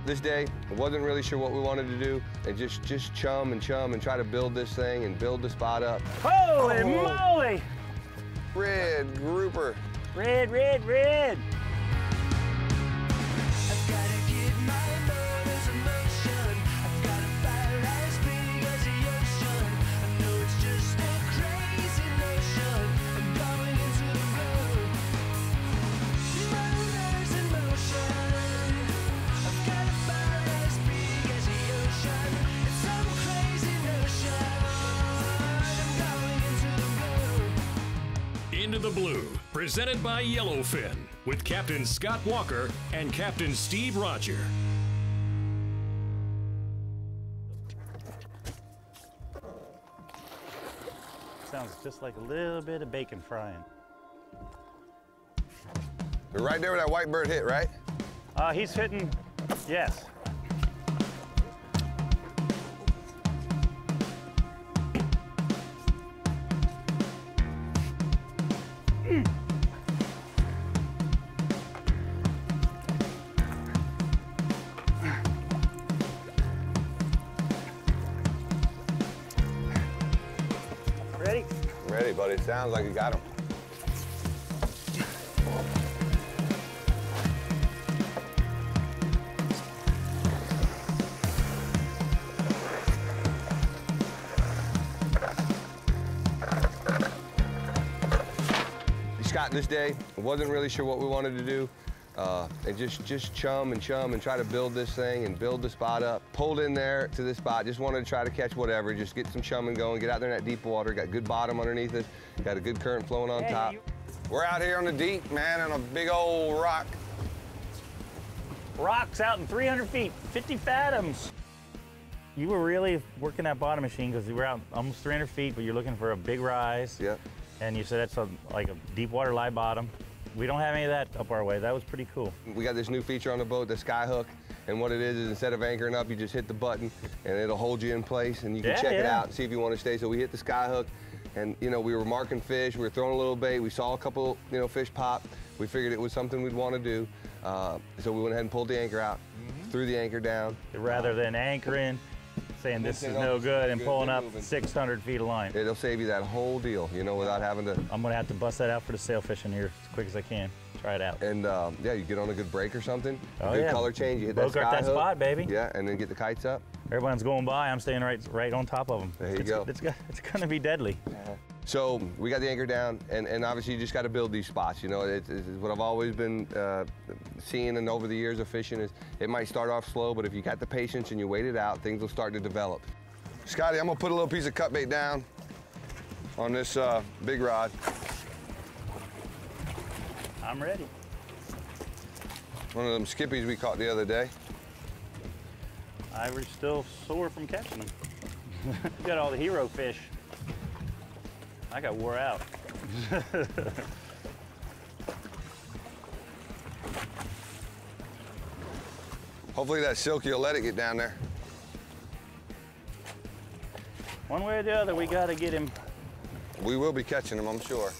This day, I wasn't really sure what we wanted to do, and just chum and try to build this thing and build the spot up. Holy moly! Red grouper. Red, red, red. I've gotta get my motors in motion. I've got a fire as big as the ocean. I know it's just a crazy notion. I'm going into the road. Motors in motion. I've got a fire as big as the ocean. It's some crazy notion. I'm going into the road. Into the Blue, presented by Yellowfin, with Captain Scott Walker and Captain Steve Rodger. Sounds just like a little bit of bacon frying. We're right there where that white bird hit, right? He's hitting, yes. Ready? Ready, buddy. Sounds like you got him. Scott, this day, I wasn't really sure what we wanted to do. And just chum and try to build this thing and build the spot up. Pulled in there to this spot, just wanted to try to catch whatever, just get some chumming going, get out there in that deep water, got good bottom underneath us, got a good current flowing on top. We're out here on the deep, man, on a big old rock. Rocks out in 300 feet, 50 fathoms. You were really working that bottom machine because you were out almost 300 feet, but you're looking for a big rise. Yep. And you said that's like a deep water live bottom. We don't have any of that up our way. That was pretty cool. We got this new feature on the boat, the sky hook. And what it is instead of anchoring up, you just hit the button and it'll hold you in place and you can check it out and see if you want to stay. So we hit the sky hook and, you know, we were marking fish, we were throwing a little bait, we saw a couple, you know, fish pop. We figured it was something we'd want to do. So we went ahead and pulled the anchor out, threw the anchor down. Rather than anchoring, saying this is no good and pulling up 600 feet of line. It'll save you that whole deal, you know, without having to. I'm gonna have to bust that out for the sail fishing here as quick as I can. Try it out. And yeah, you get on a good break or something, oh, good yeah. color change, you hit that Boat sky that hook. spot, baby. Yeah, and then get the kites up. Everyone's going by, I'm staying right on top of them. There you go. It's gonna be deadly. So we got the anchor down, and obviously you just got to build these spots. You know, it's what I've always been seeing, and over the years of fishing is it might start off slow, but if you got the patience and you wait it out, things will start to develop. Scotty, I'm gonna put a little piece of cut bait down on this big rod. I'm ready. One of them skippies we caught the other day. I was still sore from catching them. You got all the hero fish. I got wore out. Hopefully that silky will let it get down there. One way or the other, we gotta get him. We will be catching him, I'm sure.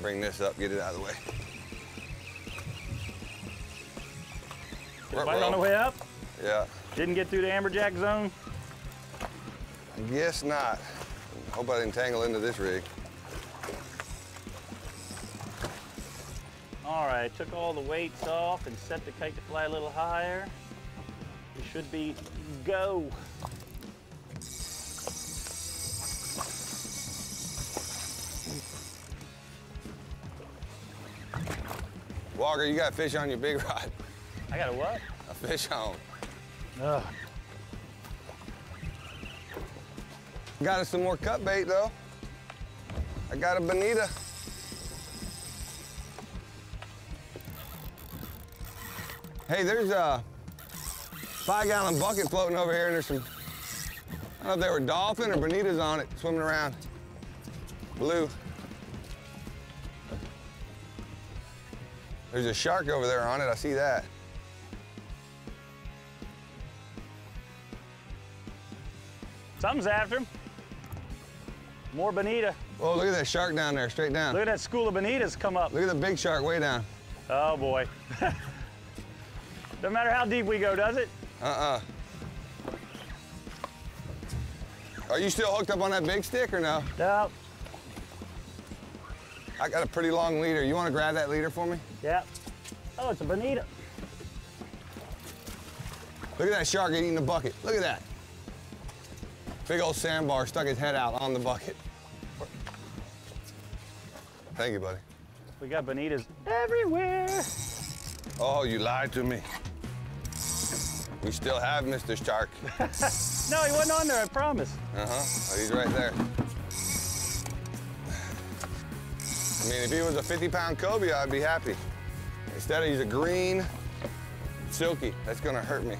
Bring this up, get it out of the way. Right on the way up? Yeah. Didn't get through the amberjack zone? Guess not. Hope I didn't tangle into this rig. All right, took all the weights off and set the kite to fly a little higher. We should be go. Walker, you got fish on your big rod. I got a what? A fish on. Ugh. Got us some more cut bait though. I got a bonita. Hey, there's a 5-gallon bucket floating over here and there's some, I don't know if they were dolphin or bonitas on it swimming around. Blue. There's a shark over there on it, I see that. Something's after him. More bonita. Oh, look at that shark down there, straight down. Look at that school of bonitas come up. Look at the big shark way down. Oh boy. No matter how deep we go, does it? Uh-uh. Are you still hooked up on that big stick or no? No. I got a pretty long leader. You want to grab that leader for me? Yeah. Oh, it's a bonita. Look at that shark eating the bucket. Look at that. Big old sandbar stuck his head out on the bucket. Thank you, buddy. We got bonitas everywhere. Oh, you lied to me. We still have Mr. Shark. No, he wasn't on there, I promise. Uh-huh. Oh, he's right there. I mean, if he was a 50-pound cobia, I'd be happy. Instead, he's a green silky. That's gonna hurt me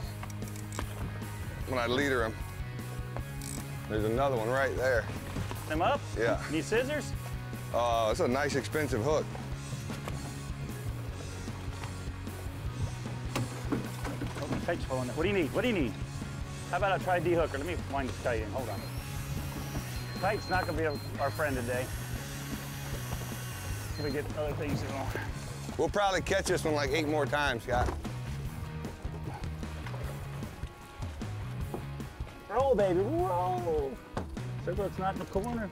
when I leader him. There's another one right there. Him up? Yeah. Need scissors? Oh, it's a nice, expensive hook. Oh, my kite's falling. What do you need? What do you need? How about I try D-hooker? Let me wind this kite in. Hold on. Kite's not gonna be our friend today. Gonna get other things going. We'll probably catch this one like 8 more times, Scott. Roll, baby, roll. Circle, it's not in the corner.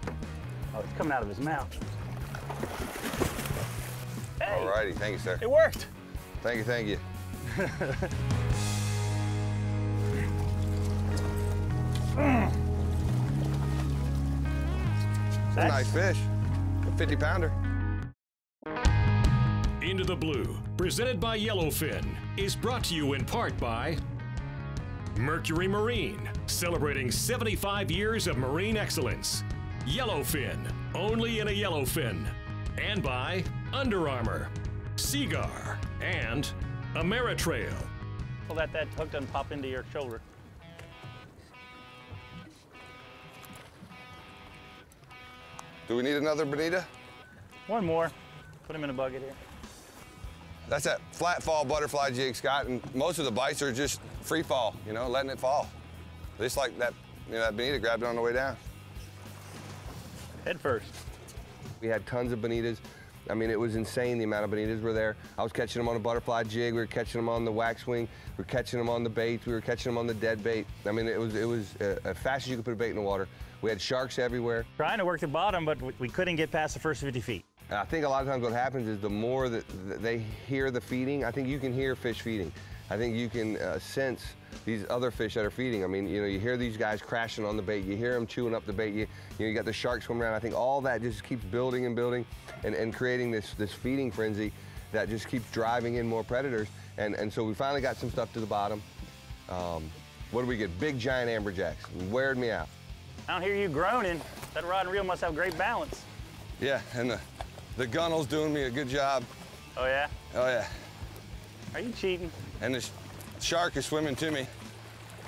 Oh, it's coming out of his mouth. Hey, All righty, thank you, sir. it worked. Thank you, thank you. It's a nice fish, a 50-pounder. Into the Blue, presented by Yellowfin, is brought to you in part by Mercury Marine, celebrating 75 years of marine excellence. Yellowfin, only in a Yellowfin. And by Under Armour, Seagar, and Ameritrail. So that hook doesn't pop into your shoulder. Do we need another bonita? One more. Put him in a bucket here. That's that flat fall butterfly jig, Scott, and most of the bites are just free fall, you know, letting it fall. Just like that, you know, that bonita grabbed it on the way down. Head first. We had tons of bonitas. I mean, it was insane the amount of bonitas were there. I was catching them on a butterfly jig. We were catching them on the waxwing. We were catching them on the bait. We were catching them on the dead bait. I mean, it was as fast as you could put a bait in the water. We had sharks everywhere. Trying to work the bottom, but we couldn't get past the first 50 feet. And I think a lot of times what happens is the more that they hear the feeding, I think you can hear fish feeding. I think you can sense these other fish that are feeding. I mean, you know, you hear these guys crashing on the bait. You hear them chewing up the bait. You got the sharks swimming around. I think all that just keeps building and building and creating this feeding frenzy that just keeps driving in more predators. And so we finally got some stuff to the bottom. What do we get? Big giant amberjacks. Weared me out. I don't hear you groaning. That rod and reel must have great balance. Yeah, and the gunnel's doing me a good job. Oh, yeah? Oh, yeah. Are you cheating? And the shark is swimming to me.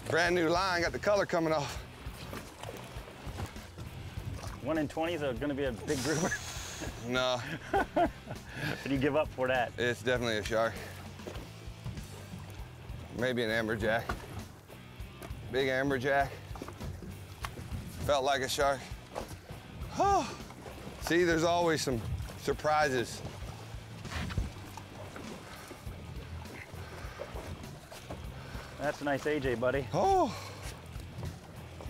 Brand new line, got the color coming off. 1 in 20 is going to be a big grouper. No, But you give up for that. it's definitely a shark. Maybe an amberjack. Big amberjack. Felt like a shark. Oh. See, there's always some surprises. That's a nice AJ, buddy. Oh.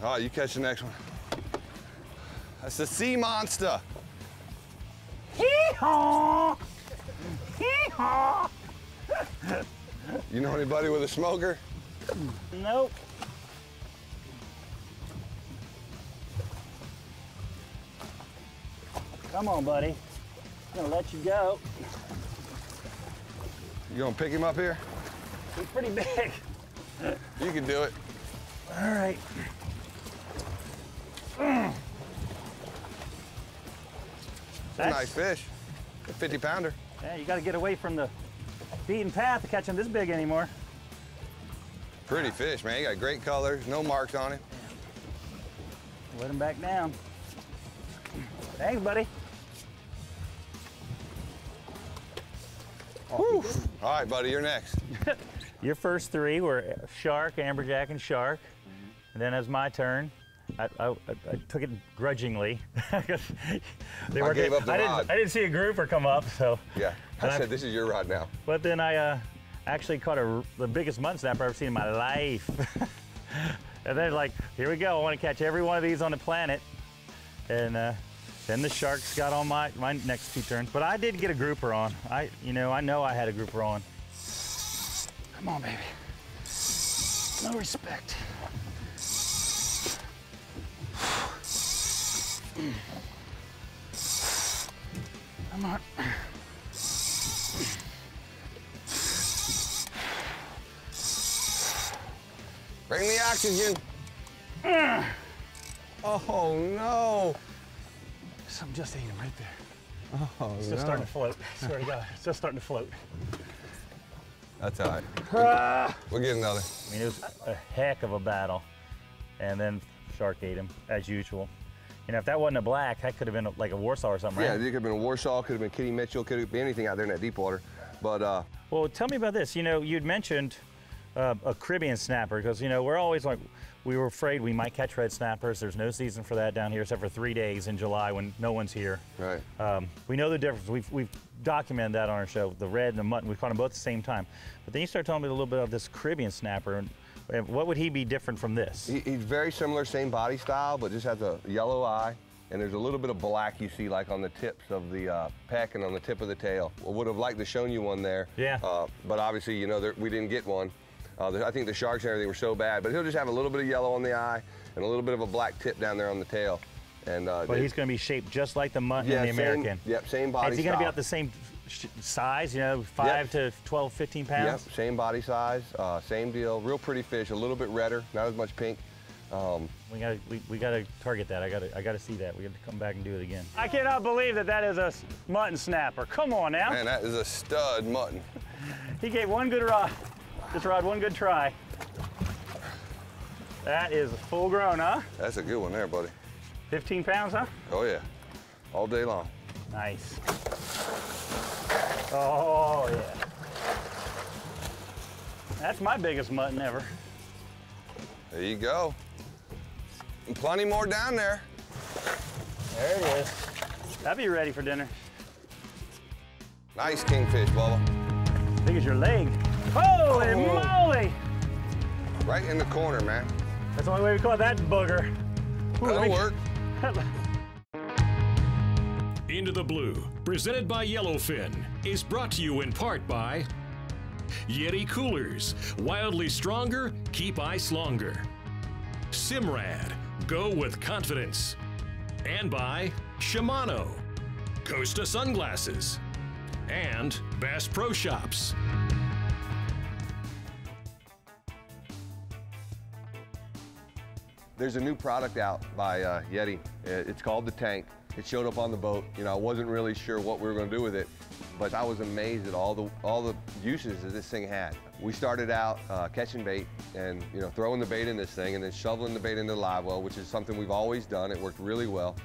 All right, you catch the next one. That's the sea monster. Hee-haw! Hee-haw! You know anybody with a smoker? Nope. Come on, buddy. I'm gonna let you go. You gonna pick him up here? He's pretty big. You can do it. All right. It's a nice fish. A 50-pounder. Yeah, you gotta get away from the beaten path to catch him this big anymore. Pretty fish, man. He got great colors, no marks on him. Let him back down. Thanks, buddy. Whew. All right, buddy, you're next. Your first three were shark, amberjack, and shark. And then it was my turn. I took it grudgingly. I gave up the rod. I didn't see a grouper come up, so. Yeah, I said, this is your rod now. But then I actually caught the biggest mutton snapper I've seen in my life. And then like, here we go, I want to catch every one of these on the planet. And then the sharks got on my next 2 turns. But I did get a grouper on. I know I had a grouper on. Come on, baby. No respect. Come on. Bring the oxygen. Oh no. Something just ate him right there. Oh, it's just starting to float. I swear to God, it's just starting to float. That's all right. We'll get another. I mean, it was a heck of a battle. And then shark ate him, as usual. You know, if that wasn't a black, that could have been like a Warsaw or something, Yeah, right? it could have been a Warsaw, could have been Kitty Mitchell, could have been anything out there in that deep water. But well, tell me about this. You know, you'd mentioned a Caribbean snapper, because, you know, we're always like, we were afraid we might catch red snappers. There's no season for that down here except for 3 days in July when no one's here. Right. We know the difference. We've documented that on our show, the red and the mutton. We caught them both at the same time. But then you start telling me a little bit of this Caribbean snapper. And what would he be different from this? He's very similar, same body style, but just has a yellow eye. And there's a little bit of black you see like on the tips of the peck and on the tip of the tail. I would have liked to shown you one there. Yeah. But obviously, you know, we didn't get one. I think the sharks and everything were so bad, but he'll just have a little bit of yellow on the eye and a little bit of a black tip down there on the tail. And but he's going to be shaped just like the mutton and the American. Yep, same body. Is he going to be about the same size? You know, 5 to 12, 15 pounds. Yep, same body size, same deal. Real pretty fish, a little bit redder, not as much pink. We gotta target that. I gotta see that. We got to come back and do it again. I cannot believe that is a mutton snapper. Come on now. Man, that is a stud mutton. He gave one good rod. This rod, one good try. That is full grown, huh? That's a good one there, buddy. 15 pounds, huh? Oh yeah, all day long. Nice. Oh yeah. That's my biggest mutton ever. There you go. And plenty more down there. There it is. That'll be ready for dinner. Nice kingfish, Bubba. Big as your leg. Holy moly! Right in the corner, man. That's the only way we caught that booger. That'll work. Into the Blue, presented by Yellowfin, is brought to you in part by Yeti Coolers, wildly stronger, keep ice longer. Simrad, go with confidence. And by Shimano, Costa Sunglasses, and Bass Pro Shops. There's a new product out by Yeti. It's called the Tank. It showed up on the boat. You know, I wasn't really sure what we were going to do with it, but I was amazed at all the uses that this thing had. We started out catching bait and, you know, throwing the bait in this thing and then shoveling the bait into the live well, which is something we've always done. It worked really well.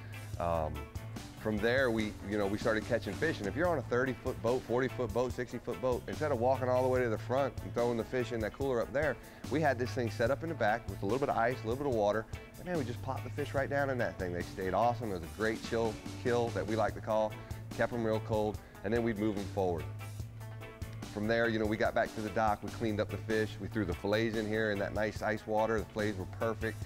From there, we started catching fish. And if you're on a 30-foot boat, 40-foot boat, 60-foot boat, instead of walking all the way to the front and throwing the fish in that cooler up there, we had this thing set up in the back with a little bit of ice, a little bit of water, and man, we just popped the fish right down in that thing. They stayed awesome. It was a great chill kill that we like to call. Kept them real cold, and then we'd move them forward. From there, you know, we got back to the dock, we cleaned up the fish, we threw the fillets in here in that nice ice water. The fillets were perfect.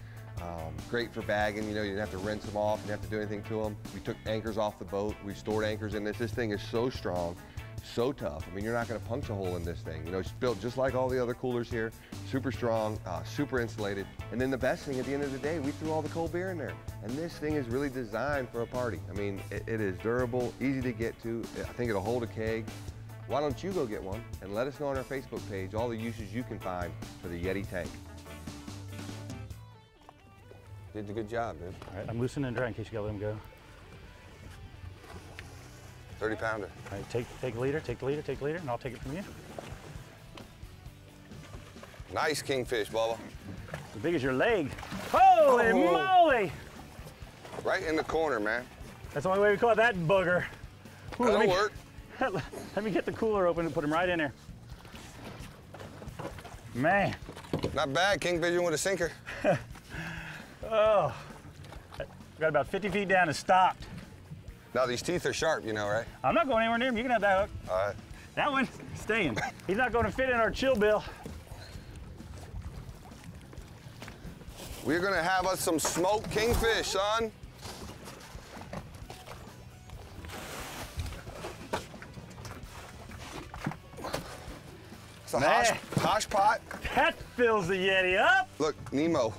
Great for bagging, you know, you didn't have to rinse them off, you didn't have to do anything to them. We took anchors off the boat, we stored anchors in this. This thing is so strong, so tough. I mean, you're not gonna punch a hole in this thing. You know, it's built just like all the other coolers here, super strong, super insulated. And then the best thing, at the end of the day, we threw all the cold beer in there. And this thing is really designed for a party. I mean, it is durable, easy to get to. I think it'll hold a keg. Why don't you go get one and let us know on our Facebook page all the uses you can find for the Yeti Tank. Did a good job, dude. All right, I'm loosening and dry in case you gotta let him go. 30-pounder. All right, take the leader, and I'll take it from you. Nice kingfish, Bubba. As big as your leg. Holy moly! Right in the corner, man. That's the only way we caught that booger. Ooh, That'll work. Let me get the cooler open and put him right in there. Man. Not bad, king fishing with a sinker. Oh. Got about 50 feet down and stopped. Now these teeth are sharp, you know, right? I'm not going anywhere near him. You can have that hook. All right. That one, staying. He's not going to fit in our chill bill. We're gonna have us some smoked kingfish, son. It's a hosh pot. That fills the Yeti up. Look, Nemo.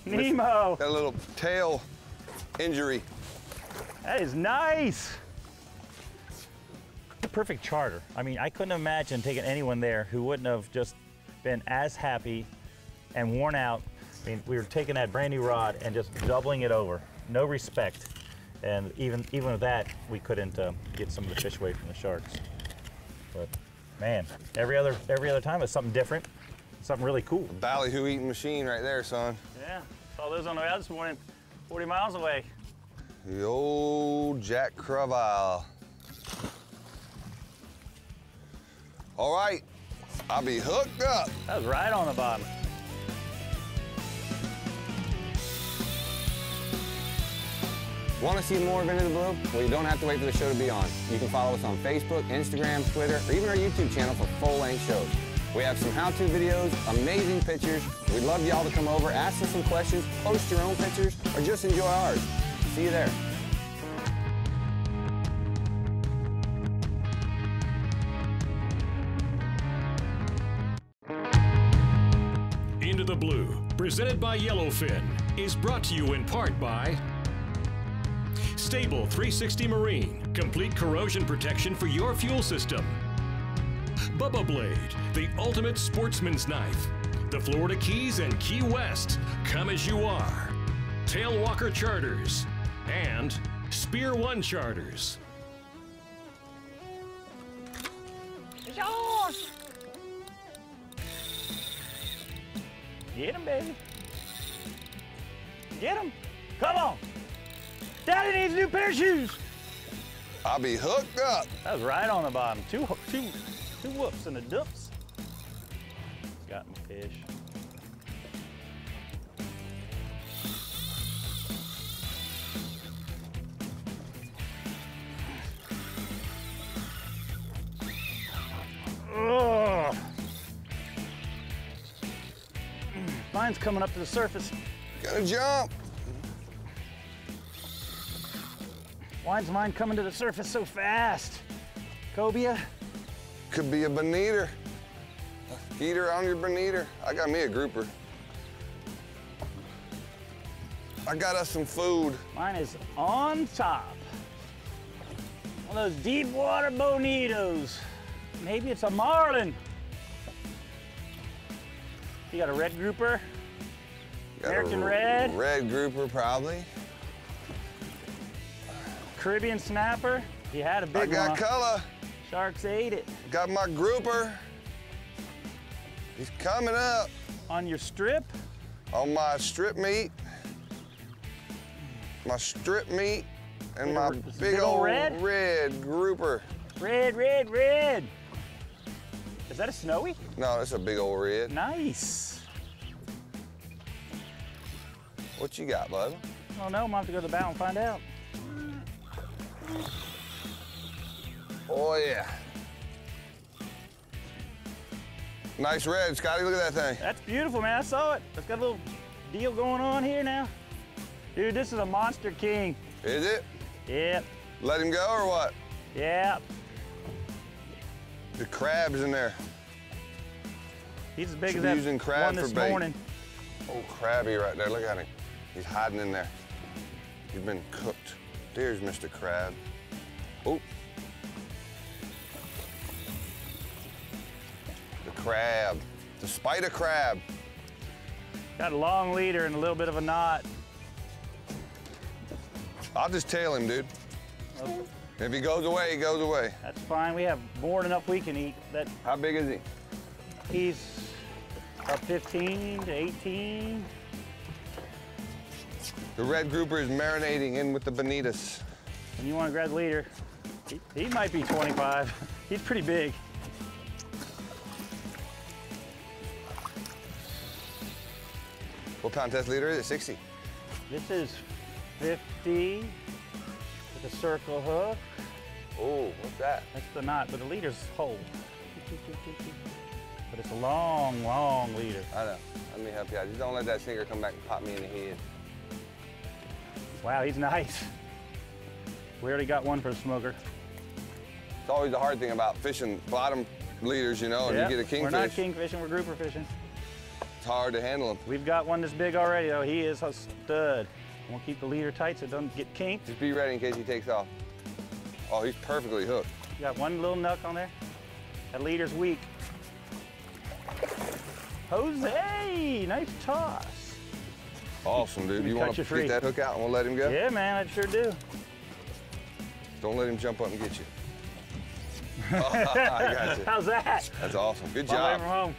Nemo. Got a little tail injury. That is nice. The perfect charter. I mean, I couldn't imagine taking anyone there who wouldn't have just been as happy and worn out. I mean, we were taking that brand new rod and just doubling it over. No respect. And even with that, we couldn't get some of the fish away from the sharks. But man, every other time it's something different, something really cool. Ballyhoo eating machine right there, son. Yeah, saw those on the way out this morning, 40 miles away. The old Jack Crevalle. All right, I'll be hooked up. That was right on the bottom. Want to see more of Into the Blue? Well, you don't have to wait for the show to be on. You can follow us on Facebook, Instagram, Twitter, or even our YouTube channel for full-length shows. We have some how-to videos, amazing pictures. We'd love y'all to come over, ask us some questions, post your own pictures, or just enjoy ours. See you there. Into the Blue, presented by Yellowfin, is brought to you in part by Stable 360 Marine, complete corrosion protection for your fuel system. Bubba Blade, the ultimate sportsman's knife. The Florida Keys and Key West, come as you are. Tailwalker Charters and Spear One Charters. It's yours. Get him, baby. Get him. Come on. Daddy needs a new pair of shoes. I'll be hooked up. That was right on the bottom. Two whoops and a dumps. Got my fish. Ugh. Mine's coming up to the surface. Gonna jump. Why's mine coming to the surface so fast? Cobia? Could be a bonita. Eater on your bonita. I got me a grouper. I got us some food. Mine is on top. One of those deep water bonitos. Maybe it's a marlin. You got a red grouper? Got American a red? Red grouper, probably. Caribbean snapper? You had a big I one. got color. Sharks ate it. Got my grouper. He's coming up. On your strip? On my strip meat. My strip meat and my big old red grouper. Red, red, red. Is that a snowy? No, that's a big old red. Nice. What you got, bud? I don't know, I'm gonna have to go to the bow and find out. Oh, yeah. Nice red, Scotty. Look at that thing. That's beautiful, man. I saw it. It's got a little deal going on here now. Dude, this is a monster king. Is it? Yep. Let him go or what? Yep. The crab's in there. He's as big Should as be that using crab one this for bait. morning. Oh, crabby right there. Look at him. He's hiding in there. He's been cooked. There's Mr. Crab. Oh. The crab. The spider crab. Got a long leader and a little bit of a knot. I'll just tail him, dude. If he goes away, he goes away. That's fine. We have more than enough we can eat. How big is he? He's about 15 to 18. The red grouper is marinating in with the bonitas. And you want to grab the leader, he might be 25. He's pretty big. What contest leader is it? 60? This is 50 with a circle hook. Oh, what's that? That's the knot, but the leader's whole. But it's a long, long leader. I know. Let me help you out. Just don't let that sinker come back and pop me in the head. Wow, he's nice. We already got one for the smoker. It's always the hard thing about fishing bottom leaders, you know, and you get a kingfish. We're not kingfishing, we're grouper fishing. It's hard to handle them. We've got one this big already, though. He is a stud. We'll keep the leader tight so it doesn't get kinked. Just be ready in case he takes off. Oh, he's perfectly hooked. You got one little nuck on there. That leader's weak. Jose, nice toss. Awesome, dude. You want to get that hook out and we'll let him go? Yeah, man, I sure do. Don't let him jump up and get you. Oh, I got you. How's that? That's awesome. Good Long way job. from home.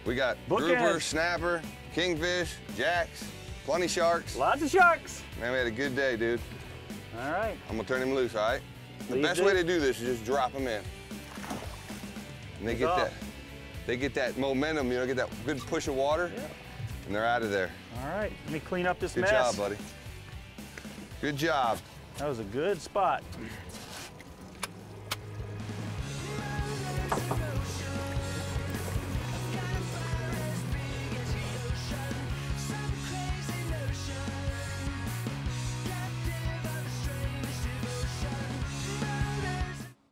We got Bookends. grouper, snapper, kingfish, jacks, plenty sharks. Lots of sharks. Man, we had a good day, dude. All right. I'm gonna turn him loose, all right? The Please best do. way to do this is just drop them in. And they get that momentum, you know, get that good push of water, and they're out of there. All right, let me clean up this Good mess. job, buddy. Good job. That was a good spot.